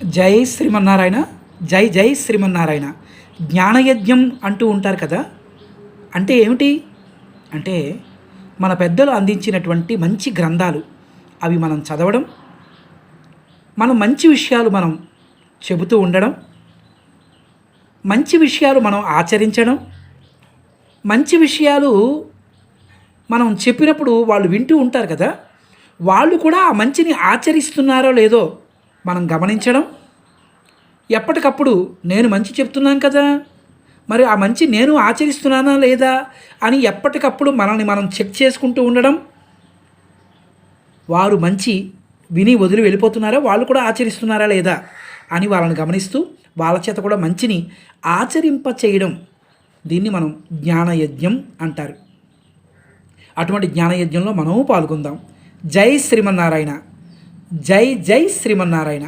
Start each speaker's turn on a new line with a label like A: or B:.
A: జై శ్రీమన్నారాయణ. జై జై శ్రీమన్నారాయణ. జ్ఞానయజ్ఞం అంటూ ఉంటారు కదా. అంటే ఏమిటి అంటే, మన పెద్దలు అందించినటువంటి మంచి గ్రంథాలు అవి మనం చదవడం, మనం మంచి విషయాలు మనం చెబుతూ ఉండడం, మంచి విషయాలు మనం ఆచరించడం, మంచి విషయాలు మనం చెప్పినప్పుడు వాళ్ళు వింటూ ఉంటారు కదా, వాళ్ళు కూడా ఆ మంచిని ఆచరిస్తున్నారో లేదో మనం గమనించడం. ఎప్పటికప్పుడు నేను మంచి చెప్తున్నాను కదా, మరి ఆ మంచి నేను ఆచరిస్తున్నానా లేదా అని ఎప్పటికప్పుడు మనల్ని మనం చెక్ చేసుకుంటూ ఉండడం. వారు మంచి విని వదిలి వెళ్ళిపోతున్నారా, వాళ్ళు కూడా ఆచరిస్తున్నారా లేదా అని వాళ్ళని గమనిస్తూ వాళ్ళ చేత కూడా మంచిని ఆచరింప చేయడం, దీన్ని మనం జ్ఞానయజ్ఞం అంటారు. అటువంటి జ్ఞానయజ్ఞంలో మనము పాల్గొందాం. జై శ్రీమన్నారాయణ. జై జై శ్రీమన్నారాయణ.